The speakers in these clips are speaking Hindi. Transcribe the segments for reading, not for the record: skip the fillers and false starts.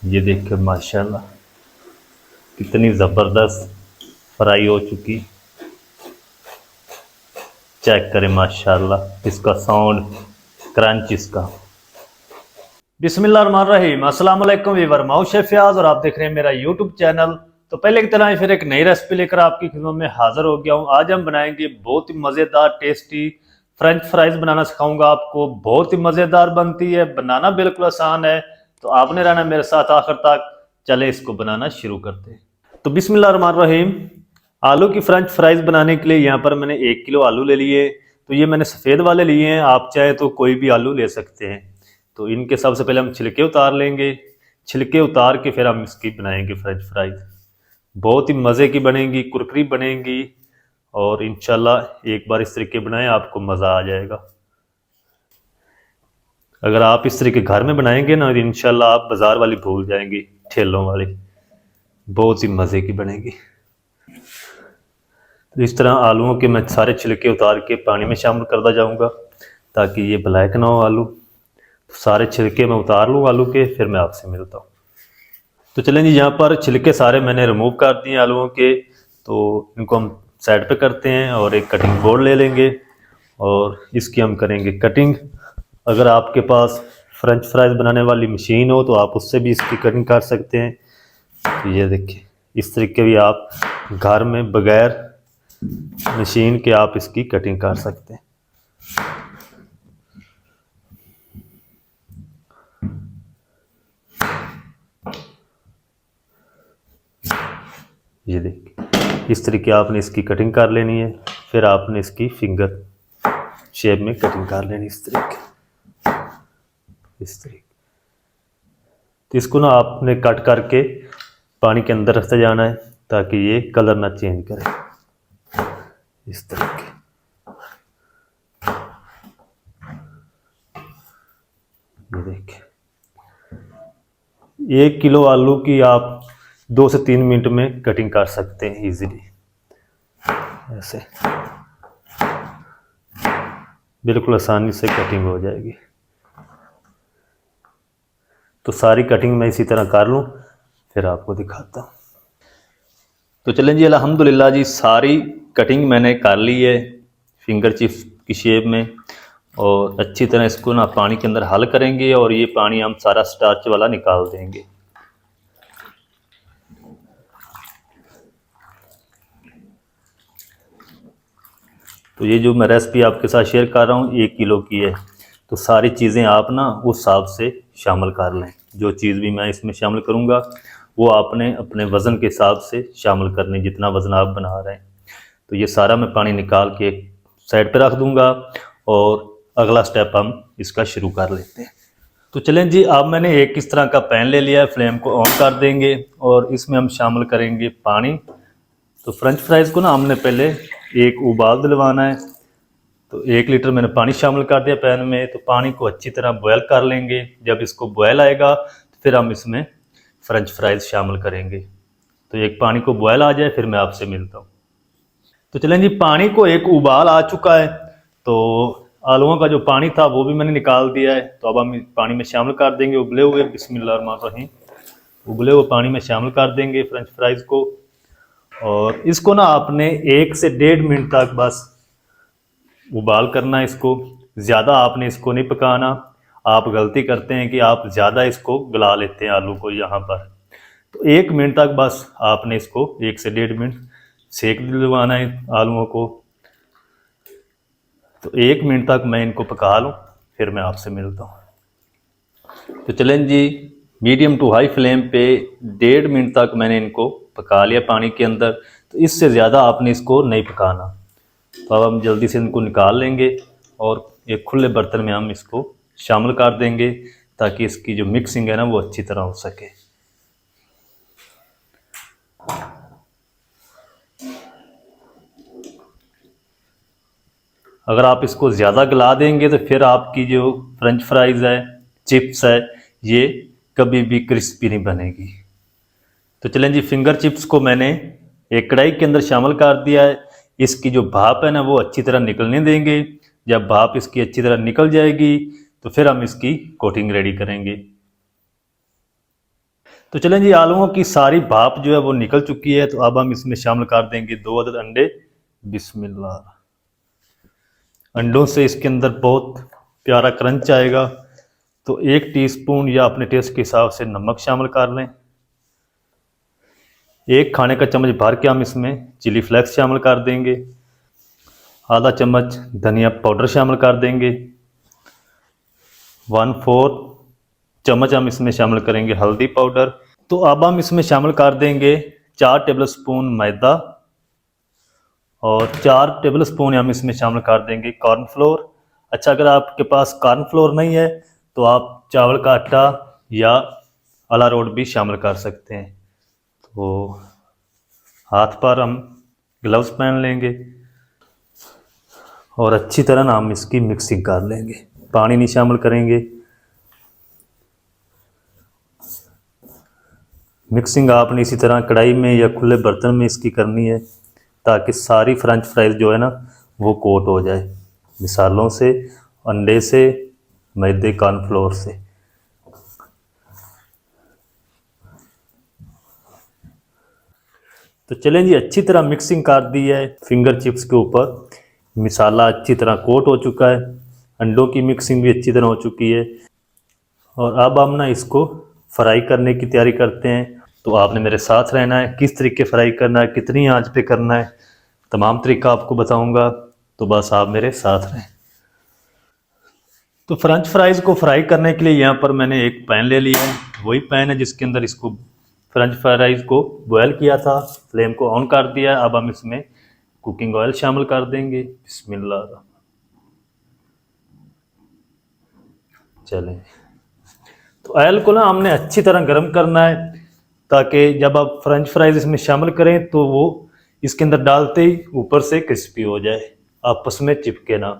ये देखिए माशाल्लाह कितनी ज़बरदस्त फ्राई हो चुकी। चेक करें माशाल्लाह इसका साउंड, क्रंच इसका। बिस्मिल्लाहिर्रहमानिर्रहीम, अस्सलाम वालेकुम वीवर, मैं शेफ फयाज और आप देख रहे हैं मेरा यूट्यूब चैनल। तो पहले की तरह फिर एक नई रेसिपी लेकर आपकी खिदमत में हाजिर हो गया हूँ। आज हम बनाएंगे बहुत ही मज़ेदार टेस्टी फ्रेंच फ्राइज बनाना सिखाऊंगा आपको। बहुत ही मज़ेदार बनती है, बनाना बिल्कुल आसान है। तो आपने रहना मेरे साथ आखिर तक। चले इसको बनाना शुरू करते हैं। तो बिस्मिल्लाहिर्रहमानिर्रहीम, आलू की फ्रेंच फ्राइज बनाने के लिए यहाँ पर मैंने 1 किलो आलू ले लिए। तो ये मैंने सफ़ेद वाले लिए हैं, आप चाहे तो कोई भी आलू ले सकते हैं। तो इनके सबसे पहले हम छिलके उतार लेंगे। छिलके उतार के फिर हम इसकी बनाएंगे फ्रेंच फ्राइज। बहुत ही मज़े की बनेंगी, कुरकुरी बनेंगी। और इंशाल्लाह एक बार इस तरीके बनाएं, आपको मज़ा आ जाएगा। अगर आप इस तरीके घर में बनाएंगे ना, इंशाल्लाह आप बाज़ार वाली भूल जाएंगी, ठेलों वाली। बहुत ही मज़े की बनेगी। तो इस तरह आलूओं के मैं सारे छिलके उतार के पानी में शामिल करता जाऊँगा ताकि ये ब्लैक ना हो आलू। तो सारे छिलके मैं उतार लूँ आलू के, फिर मैं आपसे मिलता हूँ। तो चलें जी, यहाँ पर छिलके सारे मैंने रिमूव कर दिए आलूओं के। तो इनको हम साइड पे करते हैं और एक कटिंग बोर्ड ले लेंगे और इसकी हम करेंगे कटिंग। अगर आपके पास फ्रेंच फ्राइज बनाने वाली मशीन हो तो आप उससे भी इसकी कटिंग कर सकते हैं। तो ये देखिए इस तरीके भी आप घर में बगैर मशीन के आप इसकी कटिंग कर सकते हैं। ये देखिए इस तरीके आपने इसकी कटिंग कर लेनी है। फिर आपने इसकी फिंगर शेप में कटिंग कर लेनी इस तरीके। तो इसको ना आपने कट करके पानी के अंदर रखते जाना है ताकि ये कलर ना चेंज करे। इस तरीके ये देखिए 1 किलो आलू की आप 2 से 3 मिनट में कटिंग कर सकते हैं इजीली। ऐसे बिल्कुल आसानी से कटिंग हो जाएगी। तो सारी कटिंग मैं इसी तरह कर लूँ, फिर आपको दिखाता हूँ। तो चलें जी, अल्हम्दुलिल्लाह जी, सारी कटिंग मैंने कर ली है फिंगर चिप्स की शेप में। और अच्छी तरह इसको ना पानी के अंदर हल करेंगे और ये पानी हम सारा स्टार्च वाला निकाल देंगे। तो ये जो मैं रेसिपी आपके साथ शेयर कर रहा हूँ 1 किलो की है। तो सारी चीज़ें आप ना उस हिसाब से शामिल कर लें। जो चीज़ भी मैं इसमें शामिल करूँगा वो आपने अपने वज़न के हिसाब से शामिल करनी, जितना वज़न आप बना रहे हैं। तो ये सारा मैं पानी निकाल के साइड पे रख दूँगा और अगला स्टेप हम इसका शुरू कर लेते हैं। तो चलें जी, अब मैंने एक इस तरह का पैन ले लिया है, फ्लेम को ऑन कर देंगे और इसमें हम शामिल करेंगे पानी। तो फ्रेंच फ्राइज़ को ना हमने पहले एक उबाल दिलवाना है। तो 1 लीटर मैंने पानी शामिल कर दिया पैन में। तो पानी को अच्छी तरह बॉयल कर लेंगे। जब इसको बॉयल आएगा तो फिर हम इसमें फ्रेंच फ्राइज़ शामिल करेंगे। तो एक पानी को बॉयल आ जाए फिर मैं आपसे मिलता हूँ। तो चलें जी, पानी को एक उबाल आ चुका है। तो आलूओं का जो पानी था वो भी मैंने निकाल दिया है। तो अब हम पानी में शामिल कर देंगे उबले हुए, बिस्मिल्लाहिर्रहमानिर्रहीम, उबले हुए पानी में शामिल कर देंगे फ्रेंच फ्राइज़ को। और इसको ना आपने 1 से 1.5 मिनट तक बस उबाल करना है इसको। ज़्यादा आपने इसको नहीं पकाना। आप गलती करते हैं कि आप ज़्यादा इसको गला लेते हैं आलू को यहाँ पर। तो 1 मिनट तक बस आपने इसको 1 से 1.5 मिनट सेक दिलवाना है आलूओं को। तो 1 मिनट तक मैं इनको पका लूँ, फिर मैं आपसे मिलता हूँ। तो चलें जी, मीडियम टू हाई फ्लेम पे 1.5 मिनट तक मैंने इनको पका लिया पानी के अंदर। तो इससे ज़्यादा आपने इसको नहीं पकाना। तो अब हम जल्दी से इनको निकाल लेंगे और एक खुले बर्तन में हम इसको शामिल कर देंगे ताकि इसकी जो मिक्सिंग है ना वो अच्छी तरह हो सके। अगर आप इसको ज़्यादा गला देंगे तो फिर आपकी जो फ्रेंच फ्राइज़ है, चिप्स है, ये कभी भी क्रिस्पी नहीं बनेगी। तो चलें जी, फिंगर चिप्स को मैंने एक कढ़ाई के अंदर शामिल कर दिया है। इसकी जो भाप है ना वो अच्छी तरह निकलने देंगे। जब भाप इसकी अच्छी तरह निकल जाएगी तो फिर हम इसकी कोटिंग रेडी करेंगे। तो चलें जी, आलूओं की सारी भाप जो है वो निकल चुकी है। तो अब हम इसमें शामिल कर देंगे 2 अदद अंडे। बिस्मिल्लाह। अंडों से इसके अंदर बहुत प्यारा क्रंच आएगा। तो 1 टीस्पून या अपने टेस्ट के हिसाब से नमक शामिल कर लें। 1 खाने का चम्मच भर के हम इसमें चिली फ्लेक्स शामिल कर देंगे। आधा चम्मच धनिया पाउडर शामिल कर देंगे। 1/4 चम्मच हम इसमें शामिल करेंगे हल्दी पाउडर। तो अब हम इसमें शामिल कर देंगे 4 टेबलस्पून मैदा और 4 टेबलस्पून हम इसमें शामिल कर देंगे कॉर्नफ्लोर। अच्छा, अगर आपके पास कॉर्नफ्लोर नहीं है तो आप चावल का आटा या अरारोट भी शामिल कर सकते हैं। तो हाथ पर हम ग्लव्स पहन लेंगे और अच्छी तरह ना हम इसकी मिक्सिंग कर लेंगे। पानी नहीं शामिल करेंगे। मिक्सिंग आपने इसी तरह कढ़ाई में या खुले बर्तन में इसकी करनी है ताकि सारी फ्रेंच फ्राइज जो है ना वो कोट हो जाए मिसालों से, अंडे से, मैदे, कॉर्नफ्लोर से। तो चलें जी, अच्छी तरह मिक्सिंग कर दी है। फिंगर चिप्स के ऊपर मिसाला अच्छी तरह कोट हो चुका है। अंडों की मिक्सिंग भी अच्छी तरह हो चुकी है। और अब हम ना इसको फ्राई करने की तैयारी करते हैं। तो आपने मेरे साथ रहना है, किस तरीके फ्राई करना है, कितनी आंच पे करना है, तमाम तरीका आपको बताऊंगा। तो बस आप मेरे साथ रहें। तो फ्रेंच फ्राइज़ को फ्राई करने के लिए यहाँ पर मैंने एक पैन ले लिया है। वही पैन है जिसके अंदर इसको फ्रेंच फ्राइज़ को बॉयल किया था। फ्लेम को ऑन कर दिया है। अब हम इसमें कुकिंग ऑयल शामिल कर देंगे। बिस्मिल्लाह। चलें, तो ऑयल को ना हमने अच्छी तरह गर्म करना है ताकि जब आप फ्रेंच फ्राइज इसमें शामिल करें तो वो इसके अंदर डालते ही ऊपर से क्रिस्पी हो जाए, आपस में चिपके ना।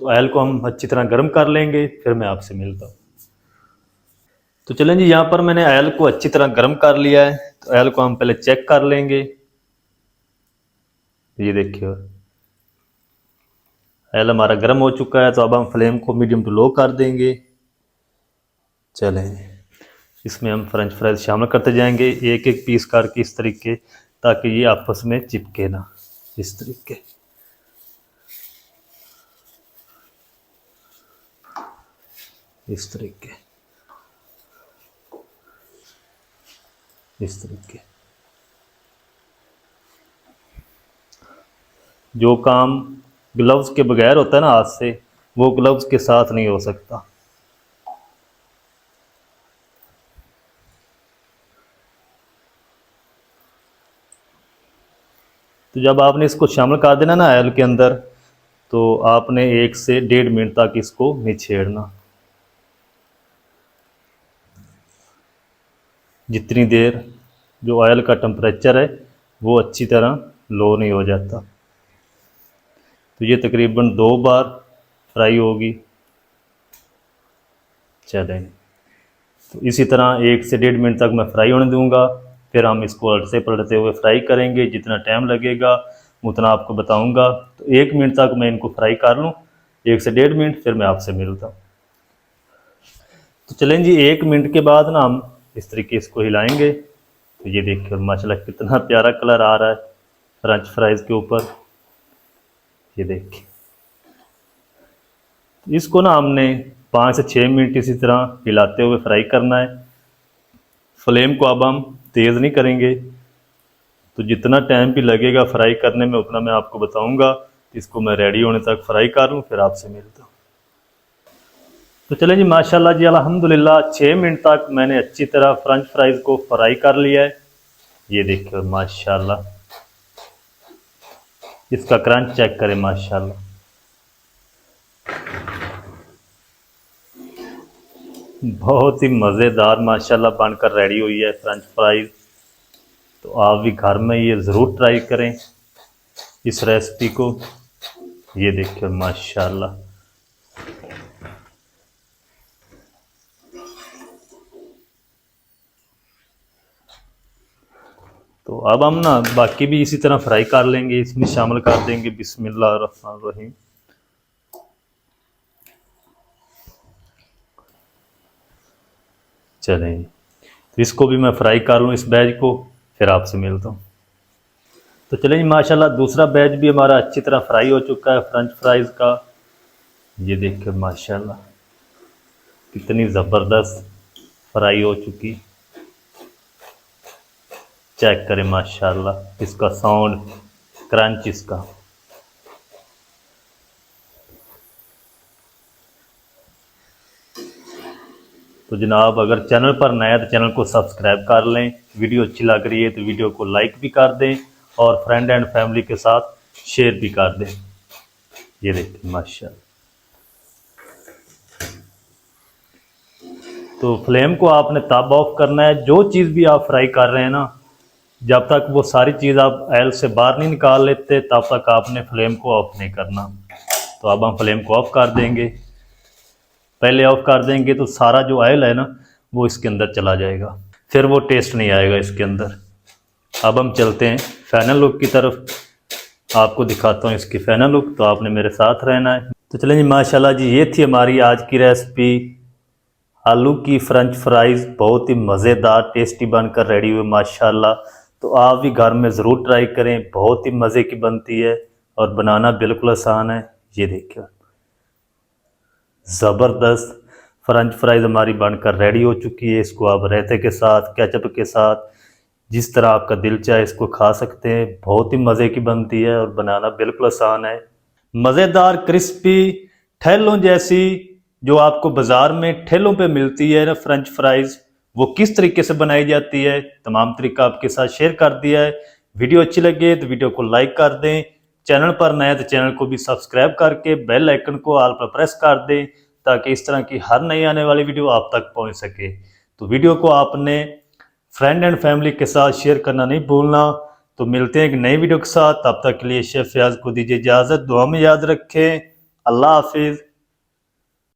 तो ऑयल को हम अच्छी तरह गर्म कर लेंगे, फिर मैं आपसे मिलता हूँ। तो चलें जी, यहाँ पर मैंने ऑयल को अच्छी तरह गर्म कर लिया है। तो ऑयल को हम पहले चेक कर लेंगे। ये देखिए, ऑयल हमारा गर्म हो चुका है। तो अब हम फ्लेम को मीडियम टू लो कर देंगे। चलें, इसमें हम फ्रेंच फ्राइज शामिल करते जाएंगे एक एक पीस करके इस तरीके, ताकि ये आपस में चिपके ना। इस तरीके, इस तरीके, इस तरीके। जो काम ग्लव्स के बगैर होता है ना हाथ से, वो ग्लव्स के साथ नहीं हो सकता। तो जब आपने इसको शामिल कर देना ना ऑयल के अंदर, तो आपने 1 से 1.5 मिनट तक इसको नहीं छेड़ना। जितनी देर जो ऑयल का टेम्परेचर है वो अच्छी तरह लो नहीं हो जाता। तो ये तकरीबन 2 बार फ्राई होगी। चलें, तो इसी तरह 1 से 1.5 मिनट तक मैं फ्राई होने दूंगा। फिर हम इसको अलटे पलटते हुए फ्राई करेंगे। जितना टाइम लगेगा उतना आपको बताऊंगा। तो 1 मिनट तक मैं इनको फ्राई कर लूँ, 1 से 1.5 मिनट, फिर मैं आपसे मिलता हूँ। तो चलें जी, 1 मिनट के बाद ना हम इस तरीके इसको हिलाएंगे। तो ये देखिए माशाल्लाह कितना प्यारा कलर आ रहा है फ्रेंच फ्राइज़ के ऊपर। ये देखिए, इसको ना हमने 5 से 6 मिनट इसी तरह हिलाते हुए फ्राई करना है। फ्लेम को अब हम तेज़ नहीं करेंगे। तो जितना टाइम भी लगेगा फ्राई करने में उतना मैं आपको बताऊंगा। इसको मैं रेडी होने तक फ्राई कर लूँ, फिर आपसे मिलता हूँ। तो चलें जी, माशाल्लाह जी, अल्हम्दुलिल्लाह 6 मिनट तक मैंने अच्छी तरह फ्रेंच फ्राइज़ को फ्राई कर लिया है। ये देखिए माशाल्लाह, इसका क्रंच चेक करें माशाल्लाह। बहुत ही मज़ेदार माशाल्लाह बनकर रेडी हुई है फ्रेंच फ्राइज़। तो आप भी घर में ये ज़रूर ट्राई करें इस रेसिपी को। ये देखिए माशाल्लाह। तो अब हम ना बाकी भी इसी तरह फ्राई कर लेंगे, इसमें शामिल कर देंगे। बिस्मिल्लाह रहमान रहीम। चलें, तो इसको भी मैं फ्राई कर लूँ, इस बैच को, फिर आपसे मिलता हूँ। तो चलिए जी, माशाल्लाह दूसरा बैच भी हमारा अच्छी तरह फ्राई हो चुका है फ्रेंच फ्राइज़ का। ये देखिए माशाल्लाह कितनी ज़बरदस्त फ्राई हो चुकी, चेक करें माशाल्लाह इसका साउंड, क्रंच इसका। तो जनाब अगर चैनल पर नया है तो चैनल को सब्सक्राइब कर लें, वीडियो अच्छी लग रही है तो वीडियो को लाइक भी कर दें और फ्रेंड एंड फैमिली के साथ शेयर भी कर दें। ये देखिए माशाल्लाह। तो फ्लेम को आपने तब ऑफ करना है, जो चीज़ भी आप फ्राई कर रहे हैं ना, जब तक वो सारी चीज़ आप ऑयल से बाहर नहीं निकाल लेते तब तक आपने फ्लेम को ऑफ नहीं करना। तो अब हम फ्लेम को ऑफ कर देंगे, पहले ऑफ कर देंगे तो सारा जो ऑयल है ना वो इसके अंदर चला जाएगा, फिर वो टेस्ट नहीं आएगा इसके अंदर। अब हम चलते हैं फाइनल लुक की तरफ, आपको दिखाता हूँ इसकी फाइनल लुक, तो आपने मेरे साथ रहना है। तो चलें जी माशाल्लाह जी, ये थी हमारी आज की रेसिपी, आलू की फ्रेंच फ्राइज़, बहुत ही मज़ेदार टेस्टी बनकर रेडी हुए माशाल्लाह। तो आप भी घर में ज़रूर ट्राई करें, बहुत ही मज़े की बनती है और बनाना बिल्कुल आसान है। ये देखिए ज़बरदस्त फ्रेंच फ्राइज़ हमारी बनकर रेडी हो चुकी है। इसको आप रायते के साथ, केचप के साथ, जिस तरह आपका दिल चाहे इसको खा सकते हैं। बहुत ही मज़े की बनती है और बनाना बिल्कुल आसान है। मज़ेदार क्रिस्पी ठेलों जैसी जो आपको बाज़ार में ठेलों पे मिलती है ना फ्रेंच फ्राइज़, वो किस तरीके से बनाई जाती है, तमाम तरीका आपके साथ शेयर कर दिया है। वीडियो अच्छी लगे तो वीडियो को लाइक कर दें, चैनल पर नए तो चैनल को भी सब्सक्राइब करके बेल आइकन को ऑल पर प्रेस कर दें, ताकि इस तरह की हर नई आने वाली वीडियो आप तक पहुंच सके। तो वीडियो को आपने फ्रेंड एंड फैमिली के साथ शेयर करना नहीं भूलना। तो मिलते हैं एक नई वीडियो के साथ, तब तक के लिए शेफ फयाज को दीजिए इजाज़त, दुआ में याद रखें। अल्लाह हाफिज़।